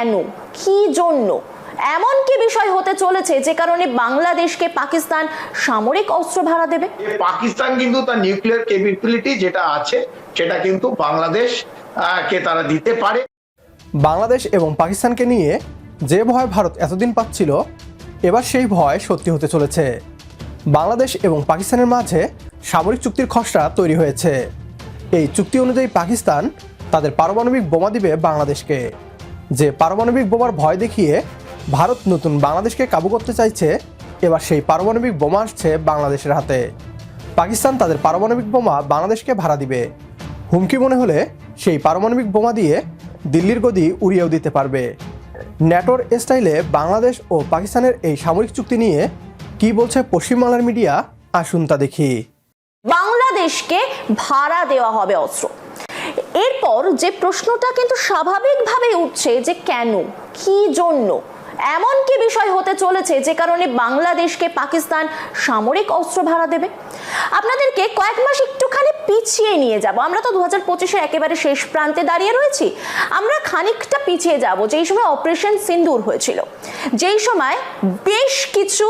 কেন, কি জন্য, এমন কি বিষয় হতে চলেছে যে কারণে বাংলাদেশকে পাকিস্তান সামরিক অস্ত্র ভাড়া দেবে? পাকিস্তান কিন্তু তার নিউক্লিয়ার ক্যাপাবিলিটি যেটা আছে সেটা কিন্তু বাংলাদেশ কে তারা দিতে পারে। বাংলাদেশ এবং পাকিস্তানকে নিয়ে যে ভয় ভারত এতদিন পাচ্ছিল, এবার সেই ভয় সত্যি হতে চলেছে। বাংলাদেশ এবং পাকিস্তানের মাঝে সামরিক চুক্তির খসড়া তৈরি হয়েছে। এই চুক্তি অনুযায়ী পাকিস্তান তাদের পারমাণবিক বোমা দিবে বাংলাদেশকে। যে পারমাণবিক বোমার ভয় দেখিয়ে ভারত নতুন বাংলাদেশকে কাবু করতে চাইছে, এবার সেই পারমাণবিক বোমা আসছে বাংলাদেশের হাতে। পাকিস্তান তাদের পারমাণবিক বোমা বাংলাদেশকে ভাড়া দিবে। হুমকি মনে হলে সেই পারমাণবিক বোমা দিয়ে দিল্লির গদি উড়িয়েও দিতে পারবে। ন্যাটোর স্টাইলে বাংলাদেশ ও পাকিস্তানের এই সামরিক চুক্তি নিয়ে কি বলছে পশ্চিমবাংলার মিডিয়া, আসুন তা দেখি। বাংলাদেশকে ভাড়া দেওয়া হবে অস্ত্র। এরপর যে প্রশ্নটা কিন্তু স্বাভাবিকভাবেই উঠছে যে কেন, কি জন্য, এমন কি বিষয় হতে চলেছে যে কারণে বাংলাদেশকে পাকিস্তান সামরিক অস্ত্র ভাড়া দেবে? আপনাদেরকে কয়েক মাস একটুখানি পিছিয়ে নিয়ে যাব। আমরা তো 2025-এর একেবারে শেষ প্রান্তে দাঁড়িয়ে রয়েছি। আমরা খানিকটা পিছিয়ে যাব, যেই সময় অপারেশন সিন্দুর হয়েছিল, যেই সময় বেশ কিছু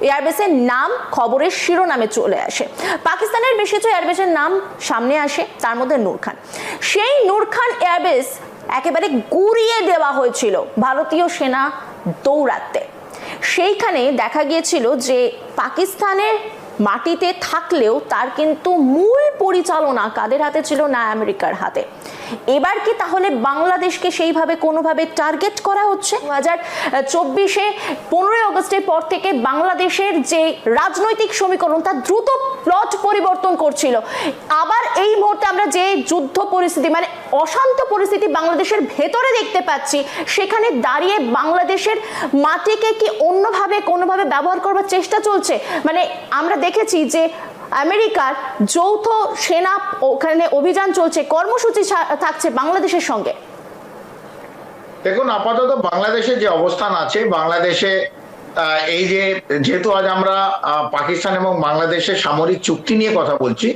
এয়ারবেসের নাম খবরের শিরোনামে চলে আসে। পাকিস্তানের বেশ কিছু এয়ারবেসের নাম সামনে আসে, তার মধ্যে নূর খান। সেই নূর খান এয়ারবেস একেবারে গুড়িয়ে দেওয়া হয়েছিল ভারতীয় সেনা দৌড়াতে। সেইখানে দেখা গিয়েছিল যে পাকিস্তানের মাটিতে থাকলেও তার কিন্তু মূল পরিচালনা কাদের হাতে ছিল? না, আমেরিকার হাতে। এবার কি তাহলে বাংলাদেশকে সেইভাবে কোনোভাবে টার্গেট করা হচ্ছে? 2024-এ 15 আগস্টের পর থেকে বাংলাদেশের যে রাজনৈতিক সমীকরণ তার দ্রুত প্লট পরিবর্তন করছিল। আবার এই মুহূর্তে আমরা যে যুদ্ধ পরিস্থিতি, মানে অশান্ত পরিস্থিতি বাংলাদেশের ভেতরে দেখতে পাচ্ছি, সেখানে দাঁড়িয়ে বাংলাদেশের মাটিকে কি অন্যভাবে কোনোভাবে ব্যবহার করবার চেষ্টা চলছে? মানে আমরা দেখেছি যে আমেরিকার যৌথ সেনা ওখানে অভিযান চলছে, কর্মসূচি থাকছে বাংলাদেশের সঙ্গে। দেখুন, আপাতত বাংলাদেশের যে অবস্থান আছে, বাংলাদেশে এই যে যেহেতু আজ আমরা পাকিস্তান এবং বাংলাদেশের সামরিক চুক্তি নিয়ে কথা বলছি,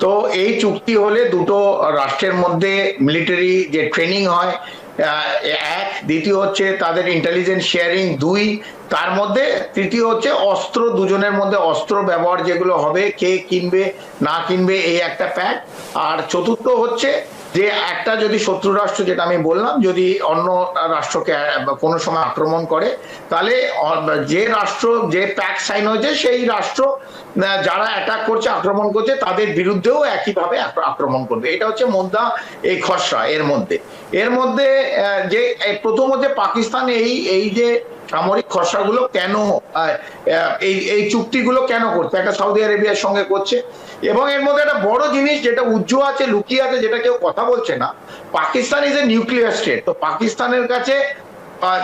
তো এই চুক্তি হলে দুটো রাষ্ট্রের মধ্যে মিলিটারি যে ট্রেনিং হয় এক, দ্বিতীয় হচ্ছে তাদের ইন্টেলিজেন্স শেয়ারিং দুই, তার মধ্যে তৃতীয় হচ্ছে অস্ত্র, দুজনের মধ্যে অস্ত্র ব্যবহার যেগুলো হবে, কে কিনবে না কিনবে এই একটা প্যাক। আর চতুর্থ হচ্ছে যে একটা যদি শত্রু রাষ্ট্র, যেটা আমি বললাম, যদি অন্য রাষ্ট্রকে কোনো সময় আক্রমণ করে, তাহলে যে রাষ্ট্র যে প্যাক সাইন হয়েছে সেই রাষ্ট্র যারা অ্যাটাক করছে, আক্রমণ করছে, তাদের বিরুদ্ধেও একইভাবে আক্রমণ করবে। এটা হচ্ছে মোদ্দা এই খসড়া। এর মধ্যে যে প্রথম হচ্ছে পাকিস্তান এই যে সামরিক খসড়াগুলো কেন, এই চুক্তিগুলো কেন করছে, একটা সৌদি আরবিয়ার সঙ্গে করছে। এবং এর মধ্যে একটা বড় জিনিস যেটা উজ্জ্বল আছে, লুকিয়ে আছে, যেটা কেউ কথা বলছে না, Pakistan is a nuclear state. তো পাকিস্তানের কাছে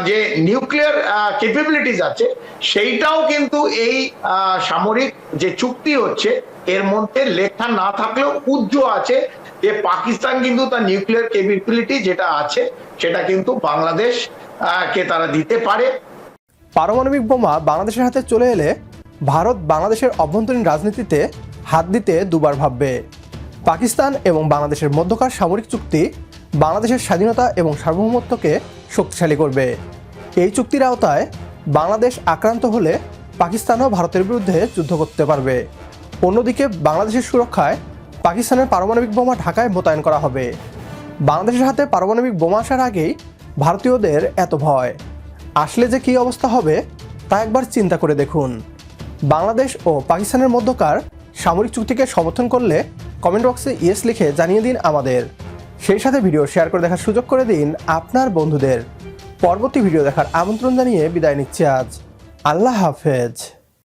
যে নিউক্লিয়ার ক্যাপাবিলিটিস আছে, সেইটাও কিন্তু এই সামরিক যে চুক্তি হচ্ছে এর মধ্যে লেখা না থাকলেও উজ্জ্বল আছে যে পাকিস্তান কিন্তু তার নিউক্লিয়ার ক্যাপাবিলিটি যেটা আছে সেটা কিন্তু বাংলাদেশ কে তারা দিতে পারে। পারমাণবিক বোমা বাংলাদেশের হাতে চলে এলে ভারত বাংলাদেশের অভ্যন্তরীণ রাজনীতিতে হাত দিতে দুবার ভাববে। পাকিস্তান এবং বাংলাদেশের মধ্যকার সামরিক চুক্তি বাংলাদেশের স্বাধীনতা এবং সার্বভৌমত্বকে শক্তিশালী করবে। এই চুক্তির আওতায় বাংলাদেশ আক্রান্ত হলে পাকিস্তানও ভারতের বিরুদ্ধে যুদ্ধ করতে পারবে। অন্যদিকে বাংলাদেশের সুরক্ষায় পাকিস্তানের পারমাণবিক বোমা ঢাকায় মোতায়েন করা হবে। বাংলাদেশের হাতে পারমাণবিক বোমা আসার আগেই ভারতীয়দের এত ভয়, আসলে যে কী অবস্থা হবে তা একবার চিন্তা করে দেখুন। বাংলাদেশ ও পাকিস্তানের মধ্যকার সামরিক চুক্তিকে সমর্থন করলে কমেন্ট বক্সে ইয়েস লিখে জানিয়ে দিন আমাদের। সেই সাথে ভিডিও শেয়ার করে দেখার সুযোগ করে দিন আপনার বন্ধুদের। পরবর্তী ভিডিও দেখার আমন্ত্রণ জানিয়ে বিদায় নিচ্ছি আজ। আল্লাহ হাফেজ।